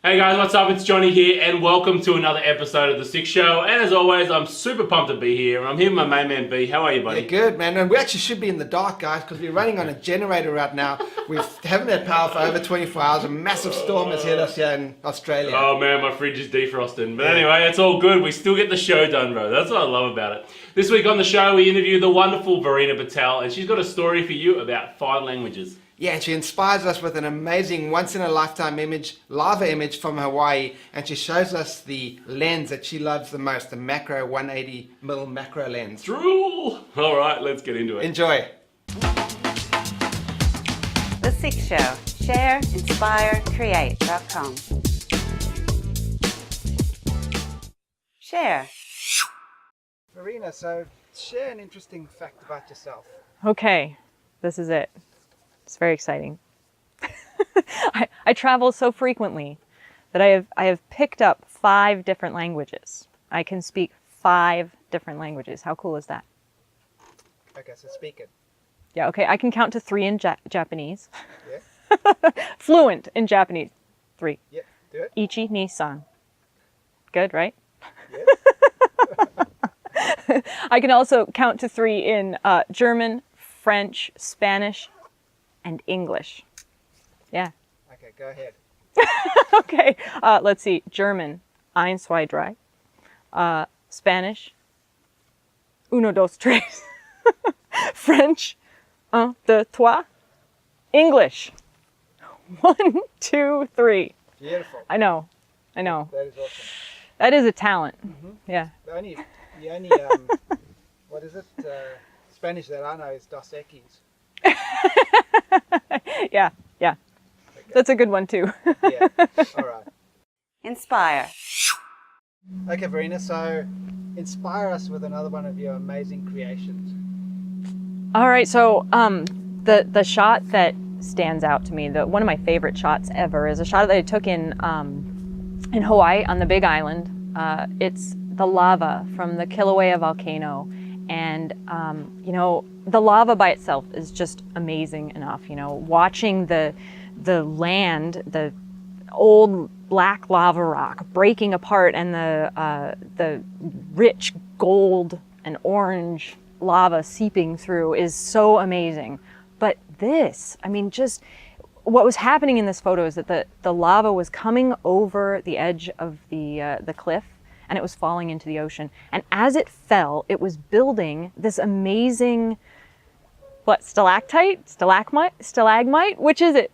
Hey guys, what's up? It's Johnny here, and welcome to another episode of The SIC Show. And as always, I'm super pumped to be here. I'm here with my main man B. How are you, buddy? Yeah, good, man. And we actually should be in the dark, guys, because we're running on a generator right now. We haven't had power for over 24 hours. A massive storm has hit us here in Australia. Oh man, my fridge is defrosting. But anyway, it's all good. We still get the show done, bro. That's what I love about it. This week on the show, we interview the wonderful Varina Patel, and she's got a story for you about 5 languages. Yeah, and she inspires us with an amazing once-in-a-lifetime image, lava image from Hawaii, and she shows us the lens that she loves the most, the macro 180mm macro lens. Drool! All right, let's get into it. Enjoy. The SIC Show. Share, inspire, create.com. Share. Varina, so share an interesting fact about yourself. Okay, this is it. It's very exciting. I travel so frequently that I have picked up 5 different languages. I can speak 5 different languages. How cool is that? Okay, so speak it. Yeah, okay, I can count to 3 in Japanese. Yeah? Fluent in Japanese. 3. Yeah, do it. Ichi, ni, san. Good, right? Yes. I can also count to 3 in German, French, Spanish, and English. Yeah. Okay, go ahead. Okay, let's see. German, eins, zwei, drei. Spanish, uno, dos, tres. French, un, deux, trois. English, 1, 2, 3. Beautiful. I know. That is awesome. That is a talent. Yeah. The only what is it? Spanish that I know is Dos Equis. Yeah. Okay. That's a good one too. Yeah. All right. Inspire. Okay, Varina. So, inspire us with another one of your amazing creations. All right, so the shot that stands out to me, one of my favorite shots ever, is a shot that I took in Hawaii on the Big Island. It's the lava from the Kilauea volcano, and the lava by itself is just amazing enough. Watching the land, the old black lava rock breaking apart, and the rich gold and orange lava seeping through is so amazing. But this, just what was happening in this photo is that the lava was coming over the edge of the cliff, and it was falling into the ocean. And as it fell, it was building this amazing, stalactite? Stalagmite? Which is it?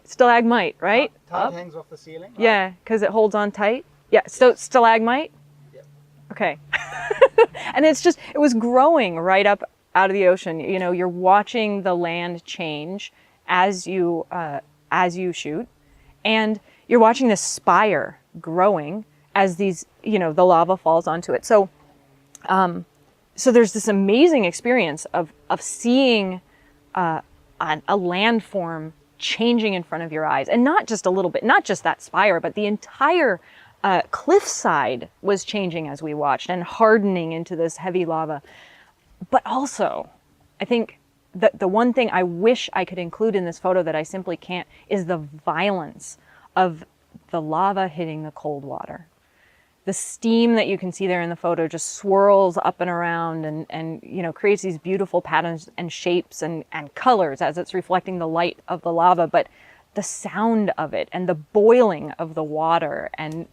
Stalagmite, right? Tide hangs off the ceiling. Right? Yeah, because it holds on tight. Yeah, so stalagmite? Yep. Okay. And it was growing right up out of the ocean. You're watching the land change as you shoot, and you're watching this spire growing as the lava falls onto it. So there's this amazing experience of seeing a landform changing in front of your eyes, and not just a little bit, not just that spire, but the entire cliffside was changing as we watched and hardening into this heavy lava. But also, I think that the one thing I wish I could include in this photo that I simply can't is the violence of the lava hitting the cold water. The steam that you can see there in the photo just swirls up and around and creates these beautiful patterns and shapes and colors as it's reflecting the light of the lava. But the sound of it and the boiling of the water and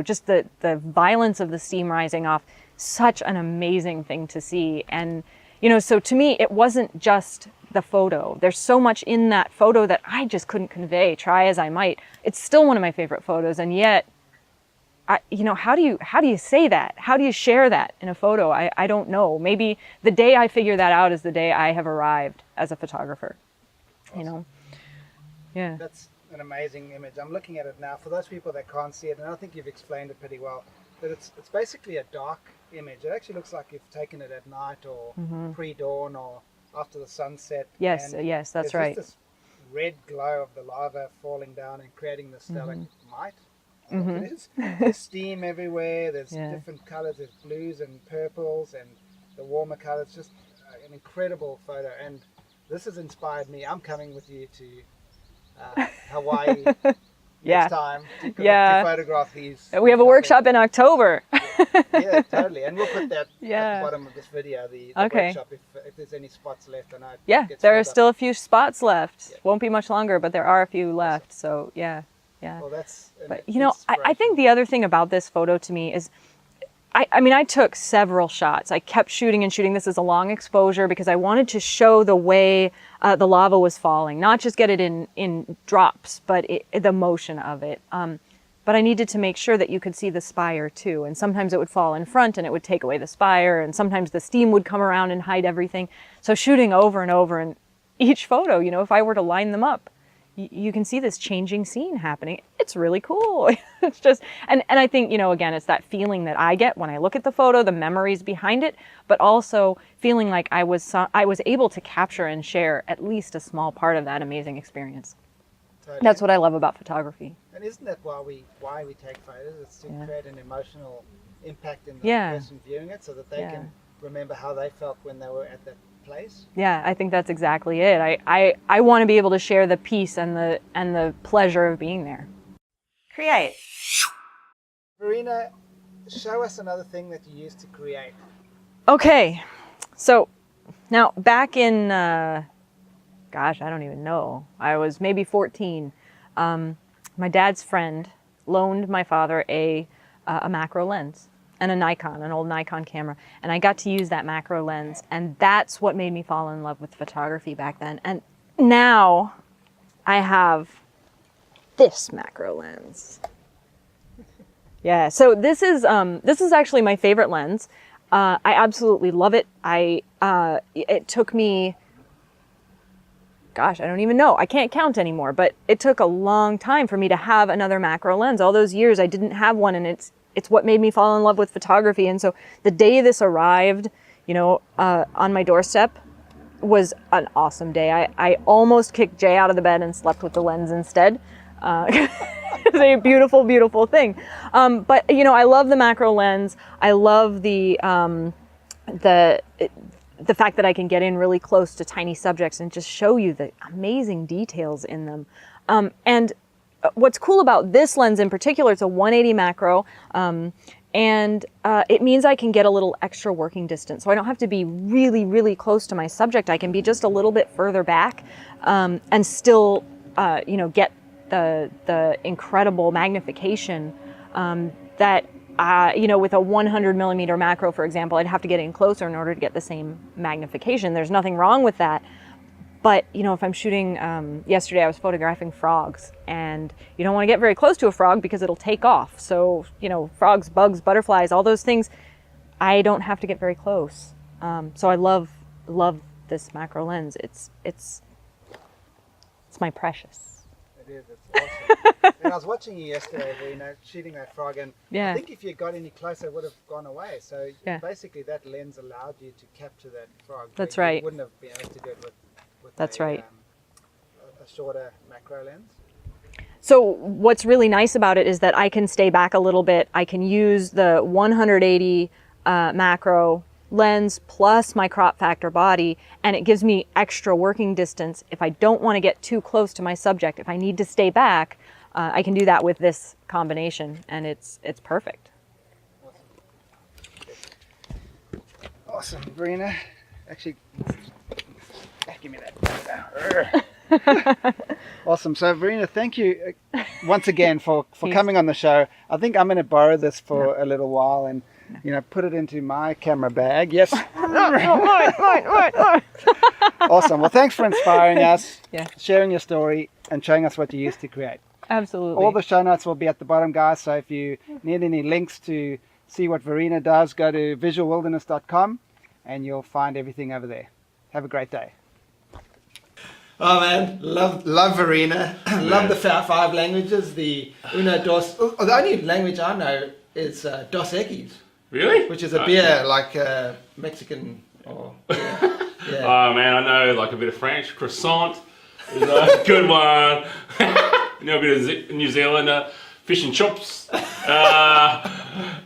just the violence of the steam rising off, such an amazing thing to see. And so to me, it wasn't just the photo. There's so much in that photo that I just couldn't convey, try as I might. It's still one of my favorite photos, and yet how do you say that? How do you share that in a photo? I don't know. Maybe the day I figure that out is the day I have arrived as a photographer. Awesome. Yeah. That's an amazing image. I'm looking at it now. For those people that can't see it, and I think you've explained it pretty well, but it's basically a dark image. It actually looks like you've taken it at night or pre-dawn or after the sunset. Yes, and yes, that's there's right. Just this red glow of the lava falling down and creating the stalagmite. I think it is. There's steam everywhere. There's different colors. There's blues and purples and the warmer colors. Just an incredible photo. And this has inspired me. I'm coming with you to Hawaii next time to Yeah. photograph these. We have a workshop in October. Yeah, totally. And we'll put that at Yeah. the bottom of this video, the Okay. workshop, if there's any spots left. I know it Yeah, gets there are filled up. still a few spots left. Yeah. Won't be much longer, but there are a few left. So yeah. Well, that's an But you know, I think inspiration. the other thing about this photo to me is, I mean, I took several shots. I kept shooting and shooting. This is a long exposure because I wanted to show the way the lava was falling, not just get it in drops, but the motion of it. But I needed to make sure that you could see the spire too. And sometimes it would fall in front and it would take away the spire. And sometimes the steam would come around and hide everything. So shooting over and over, and each photo, you know, if I were to line them up, you can see this changing scene happening. It's really cool. It's just, and I think, you know, again, it's that feeling that I get when I look at the photo, the memories behind it, but also feeling like I was able to capture and share at least a small part of that amazing experience. Totally. That's what I love about photography. And isn't that why we take photos? It's to Yeah. create an emotional impact in the Yeah. person viewing it, so that they Yeah. can remember how they felt when they were at that place. Yeah, I think that's exactly it. I want to be able to share the peace and the pleasure of being there. Create. Varina, show us another thing that you used to create. Okay, so now back in, gosh, I don't even know. I was maybe 14. My dad's friend loaned my father a macro lens and an old Nikon camera. And I got to use that macro lens. And that's what made me fall in love with photography back then. And now I have this macro lens. Yeah, so this is actually my favorite lens. I absolutely love it. It took me, gosh, I don't even know. I can't count anymore, but it took a long time for me to have another macro lens. All those years I didn't have one, and it's what made me fall in love with photography. And so the day this arrived, you know, on my doorstep was an awesome day. I almost kicked Jay out of the bed and slept with the lens instead. It's a beautiful, beautiful thing. But you know, I love the macro lens. I love the fact that I can get in really close to tiny subjects and just show you the amazing details in them. And what's cool about this lens in particular, it's a 180 macro, and it means I can get a little extra working distance. So I don't have to be really, really close to my subject. I can be just a little bit further back and still, you know, get the incredible magnification that, you know, with a 100 millimeter macro, for example, I'd have to get in closer in order to get the same magnification. There's nothing wrong with that. But, you know, if I'm shooting, yesterday I was photographing frogs, and you don't want to get very close to a frog because it'll take off. So, you know, frogs, bugs, butterflies, all those things, I don't have to get very close. So I love this macro lens. It's my precious. It is, it's awesome. And I was watching you yesterday, Varina, shooting that frog, and Yeah. I think if you got any closer, it would have gone away. So Yeah. basically that lens allowed you to capture that frog. That's where right. You wouldn't have been able to do it with That's right. A shorter macro lens. So what's really nice about it is that I can stay back a little bit. I can use the 180 macro lens plus my crop factor body, and it gives me extra working distance. If I don't want to get too close to my subject, if I need to stay back, I can do that with this combination, and it's perfect. Awesome, Varina. Actually, give me that. Awesome. So, Varina, thank you once again for coming on the show. I think I'm going to borrow this for a little while and, you know, put it into my camera bag. Yes. Awesome. Well, thanks for inspiring us, sharing your story, and showing us what you used to create. Absolutely. All the show notes will be at the bottom, guys. So if you need any links to see what Varina does, go to visualwilderness.com and you'll find everything over there. Have a great day. Oh man, love Varina. Love the five languages. The uno, dos. The only language I know is Dos Equis. Really? Which is a beer, like Mexican or yeah. Oh man, I know like a bit of French. Croissant is a good one. You know, a bit of New Zealand fish and chops.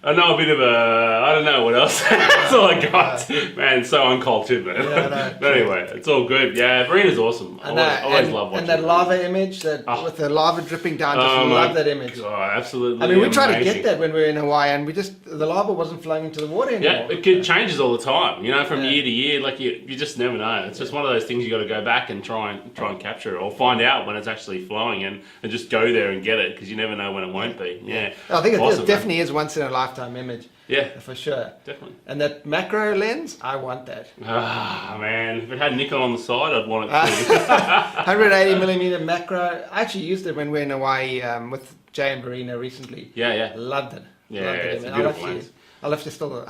I know a bit of I don't know what else. That's all I got. Man, it's so uncultured, man. Yeah, no, But anyway, it's all good. Yeah, Varina's awesome. I always love watching and that Varina. lava image with the lava dripping down. Just love that image. Oh, absolutely. I mean, we tried to amazing. get that when we were in Hawaii, and the lava wasn't flowing into the water anymore. Yeah, it changes all the time. You know, from year to year. Like you just never know. It's just one of those things you got to go back and try and capture, or find out when it's actually flowing, and just go there and get it, because you never know when it won't be. Yeah, I think awesome, it definitely is once in a lifetime image. Yeah, for sure. Definitely. And that macro lens, I want that. Ah, man, if it had nickel on the side, I'd want it too. 180mm macro. I actually used it when we were in Hawaii with Jay and Varina recently. Yeah. Loved it. Yeah, Loved it. it's a beautiful lens. I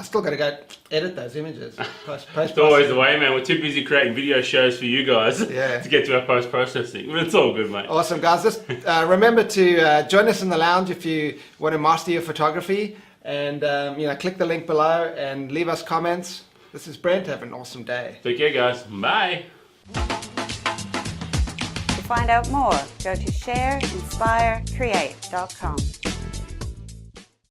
still got to go edit those images. It's always the way, man. We're too busy creating video shows for you guys to get to our post-processing. But it's all good, mate. Awesome, guys. Just remember to join us in the lounge if you want to master your photography. And click the link below and leave us comments. This is Brent. Have an awesome day. Take care, guys. Bye. To find out more, go to shareinspirecreate.com.